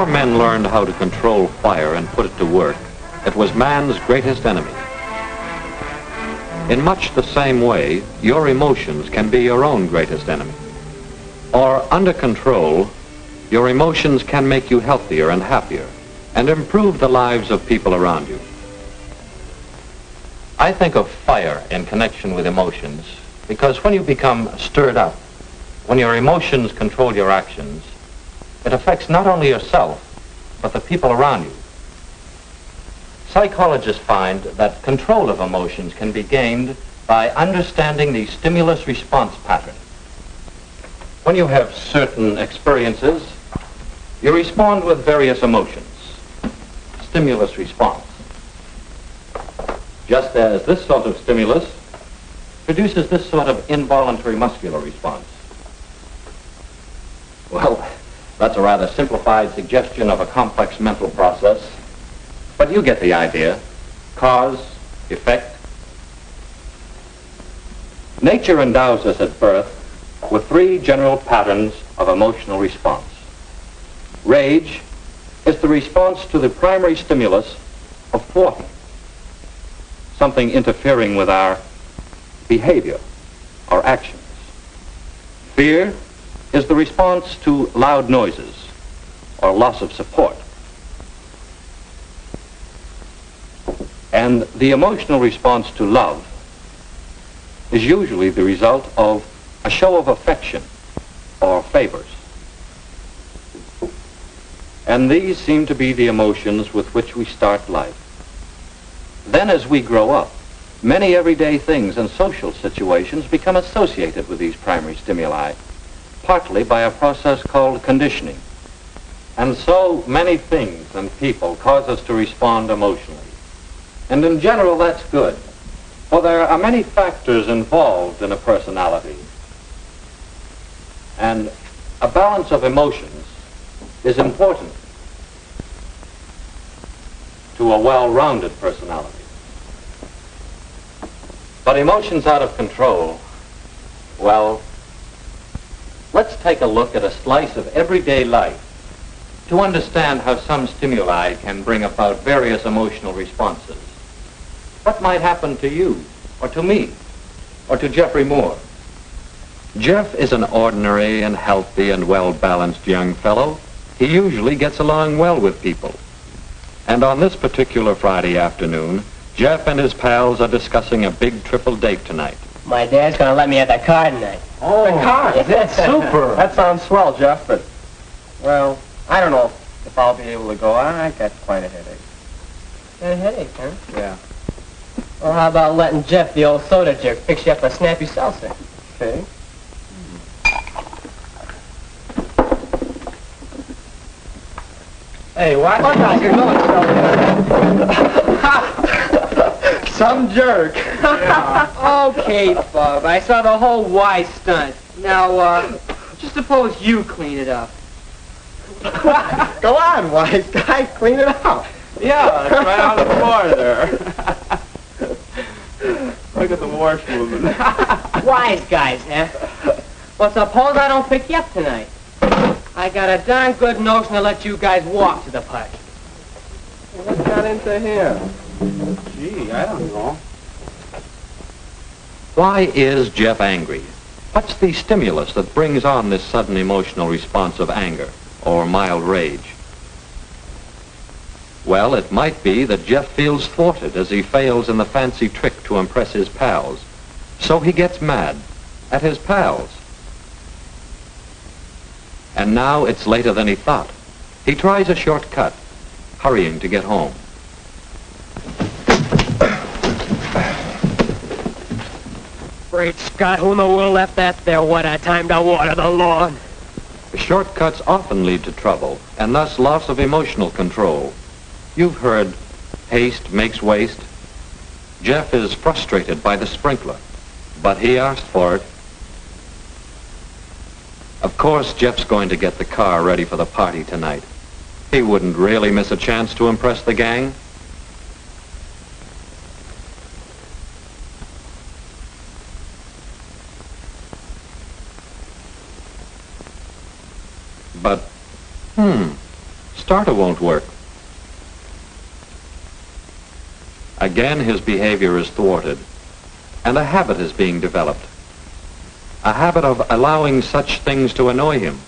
men learned how to control fire and put it to work, it was man's greatest enemy. In much the same way, your emotions can be your own greatest enemy. Or under control, your emotions can make you healthier and happier and improve the lives of people around you. I think of fire in connection with emotions because when you become stirred up, when your emotions control your actions, it affects not only yourself, but the people around you. Psychologists find that control of emotions can be gained by understanding the stimulus-response pattern. When you have certain experiences, you respond with various emotions. Stimulus response. Just as this sort of stimulus produces this sort of involuntary muscular response. Well, that's a rather simplified suggestion of a complex mental process, but you get the idea. Cause, effect. Nature endows us at birth with three general patterns of emotional response. Rage is the response to the primary stimulus of thwarting, something interfering with our behavior, our actions. Fear is the response to loud noises or loss of support. And the emotional response to love is usually the result of a show of affection or favors. And these seem to be the emotions with which we start life. Then as we grow up, many everyday things and social situations become associated with these primary stimuli, partly by a process called conditioning. And so many things and people cause us to respond emotionally. And in general, that's good, for there are many factors involved in a personality. And a balance of emotions is important to a well-rounded personality. But emotions out of control, well, let's take a look at a slice of everyday life to understand how some stimuli can bring about various emotional responses. What might happen to you, or to me, or to Jeffrey Moore? Jeff is an ordinary and healthy and well-balanced young fellow. He usually gets along well with people. And on this particular Friday afternoon, Jeff and his pals are discussing a big triple date tonight. My dad's gonna let me at the car tonight. Oh, the car? That's super. That sounds swell, Jeff, but, well, I don't know if I'll be able to go. I got quite a headache. Got a headache, huh? Yeah. Well, how about letting Jeff, the old soda jerk, fix you up a snappy seltzer? Okay. Hey, what? Oh, no, you're going Some jerk. Yeah. Okay, Bub, I saw the whole Y stunt. Now, just suppose you clean it up. Go on, wise guy. Clean it up. Yeah, it's right on the floor there. Look at the wash moving. Wise guys, huh? Well, suppose I don't pick you up tonight. I got a darn good notion to let you guys walk to the park. What got into him? Gee, I don't know. Why is Jeff angry? What's the stimulus that brings on this sudden emotional response of anger or mild rage? Well, it might be that Jeff feels thwarted as he fails in the fancy trick to impress his pals. So he gets mad at his pals. And now it's later than he thought. He tries a shortcut, hurrying to get home. Great Scott, who in the world left that there? What a time to water the lawn. Shortcuts often lead to trouble, and thus loss of emotional control. You've heard, haste makes waste. Jeff is frustrated by the sprinkler, but he asked for it. Of course, Jeff's going to get the car ready for the party tonight. He wouldn't really miss a chance to impress the gang. But, starter won't work. Again, his behavior is thwarted, and a habit is being developed. A habit of allowing such things to annoy him.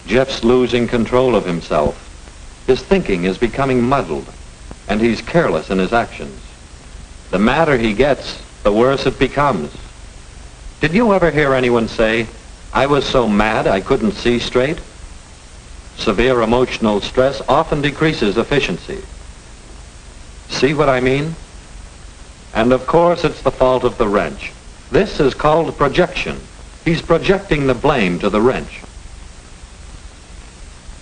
Jeff's losing control of himself. His thinking is becoming muddled, and he's careless in his actions. The madder he gets, the worse it becomes. Did you ever hear anyone say, "I was so mad I couldn't see straight"? Severe emotional stress often decreases efficiency. See what I mean? And of course it's the fault of the wrench. This is called projection. He's projecting the blame to the wrench.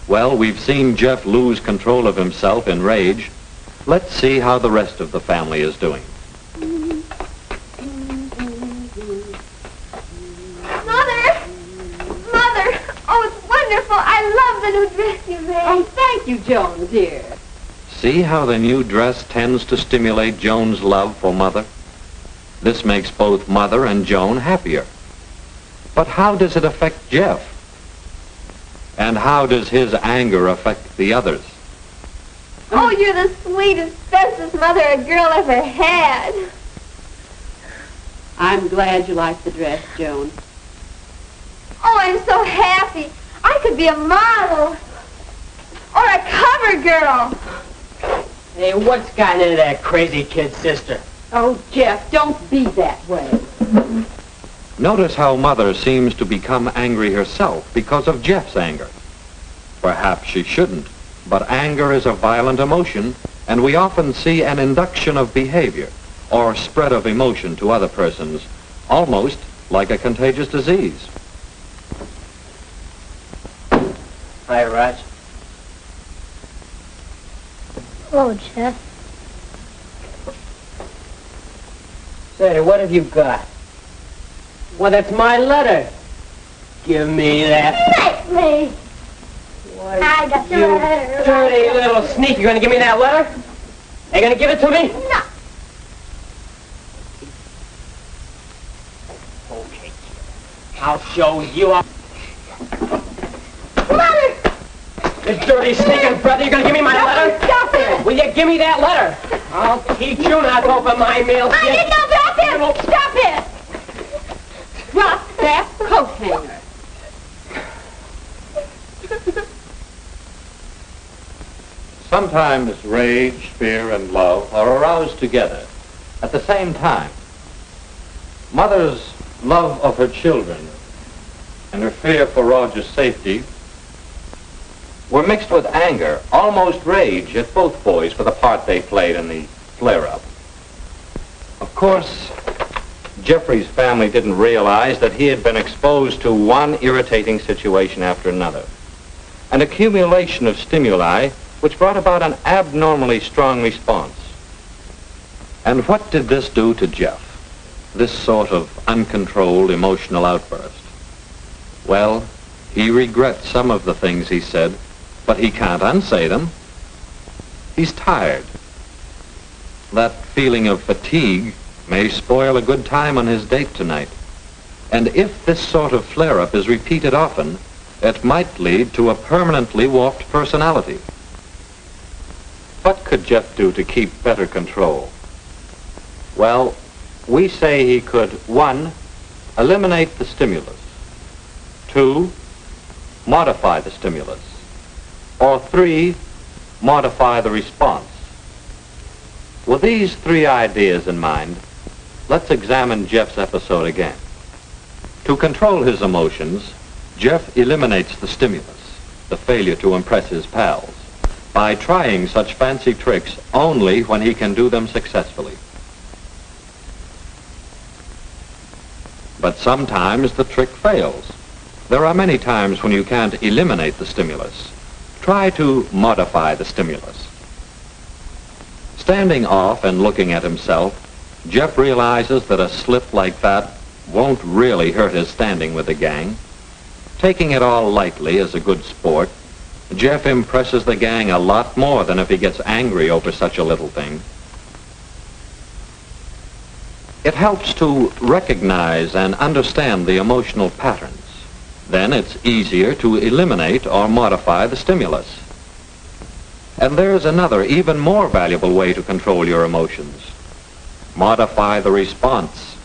Well, we've seen Jeff lose control of himself in rage. Let's see how the rest of the family is doing. Mother, oh, it's wonderful. I love the new dress you made. Oh, thank you, Joan, dear. See how the new dress tends to stimulate Joan's love for Mother? This makes both Mother and Joan happier. But how does it affect Jeff? And how does his anger affect the others? Oh, you're the sweetest, bestest mother a girl ever had. I'm glad you like the dress, Joan. Oh, I'm so happy. I could be a model. Or a cover girl. Hey, what's gotten into that crazy kid's sister? Oh, Jeff, don't be that way. Notice how Mother seems to become angry herself because of Jeff's anger. Perhaps she shouldn't, but anger is a violent emotion, and we often see an induction of behavior or spread of emotion to other persons, almost like a contagious disease. Hi, Raj. Oh, Jeff. Say, what have you got? Well, that's my letter. Give me that. Let me. What, I got your you letter. dirty little sneak. You're going to give me that letter? Are you going to give it to me? No. Okay. I'll show you up. Mother! You dirty sneaking brother. You're going to give me my letter? Stop it! Will you give me that letter? I'll teach you not to open my mail. I you- didn't know about this! Stop it! Drop that coat hanger. Sometimes rage, fear, and love are aroused together at the same time. Mother's love of her children and her fear for Roger's safety were mixed with anger, almost rage, at both boys for the part they played in the flare-up. Of course, Jeffrey's family didn't realize that he had been exposed to one irritating situation after another, an accumulation of stimuli which brought about an abnormally strong response. And what did this do to Jeff, this sort of uncontrolled emotional outburst? Well, he regrets some of the things he said, but he can't unsay them. He's tired. That feeling of fatigue may spoil a good time on his date tonight. And if this sort of flare-up is repeated often, it might lead to a permanently warped personality. What could Jeff do to keep better control? Well, we say he could, 1, eliminate the stimulus, 2, modify the stimulus, or 3, modify the response. With these 3 ideas in mind, let's examine Jeff's episode again. To control his emotions, Jeff eliminates the stimulus, the failure to impress his pals, by trying such fancy tricks only when he can do them successfully. But sometimes the trick fails. There are many times when you can't eliminate the stimulus. Try to modify the stimulus. Standing off and looking at himself, Jeff realizes that a slip like that won't really hurt his standing with the gang. Taking it all lightly as a good sport, Jeff impresses the gang a lot more than if he gets angry over such a little thing. It helps to recognize and understand the emotional patterns. Then it's easier to eliminate or modify the stimulus. And there's another, even more valuable way to control your emotions. Modify the response.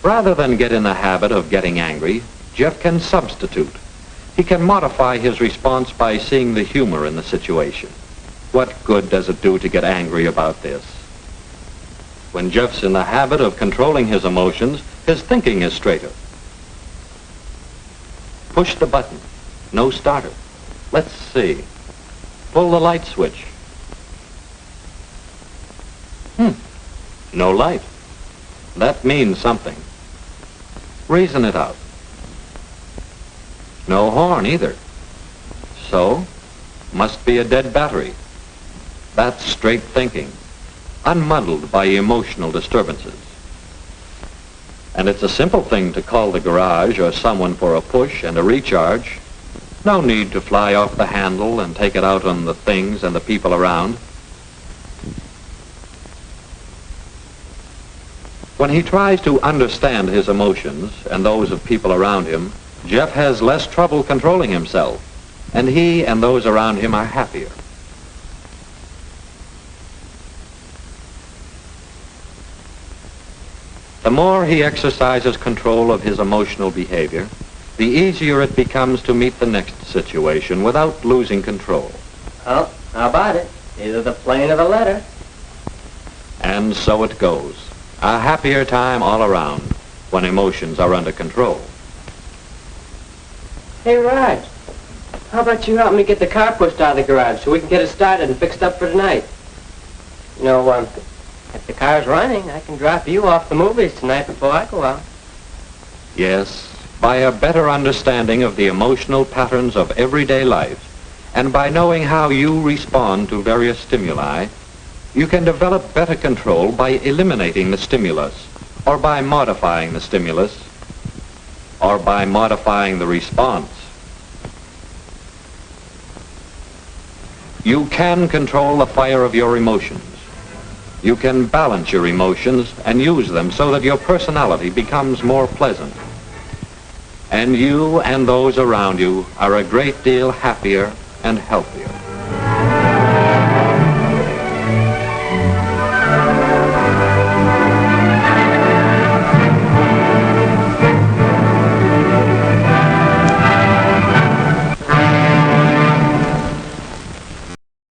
Rather than get in the habit of getting angry, Jeff can substitute. He can modify his response by seeing the humor in the situation. What good does it do to get angry about this? When Jeff's in the habit of controlling his emotions, his thinking is straighter. Push the button. No starter. Let's see. Pull the light switch. No light. That means something. Reason it out. No horn either. So, must be a dead battery. That's straight thinking, unmuddled by emotional disturbances. And it's a simple thing to call the garage or someone for a push and a recharge. No need to fly off the handle and take it out on the things and the people around. When he tries to understand his emotions and those of people around him, Jeff has less trouble controlling himself, and he and those around him are happier. The more he exercises control of his emotional behavior, the easier it becomes to meet the next situation without losing control. Well, how about it? Either the plane or the letter. And so it goes. A happier time all around when emotions are under control. Hey, Raj, how about you help me get the car pushed out of the garage so we can get it started and fixed up for tonight? You know, if the car's running, I can drop you off the movies tonight before I go out. Yes, by a better understanding of the emotional patterns of everyday life, and by knowing how you respond to various stimuli, you can develop better control by eliminating the stimulus, or by modifying the stimulus, or by modifying the response. You can control the fire of your emotions. You can balance your emotions and use them so that your personality becomes more pleasant. And you and those around you are a great deal happier and healthier.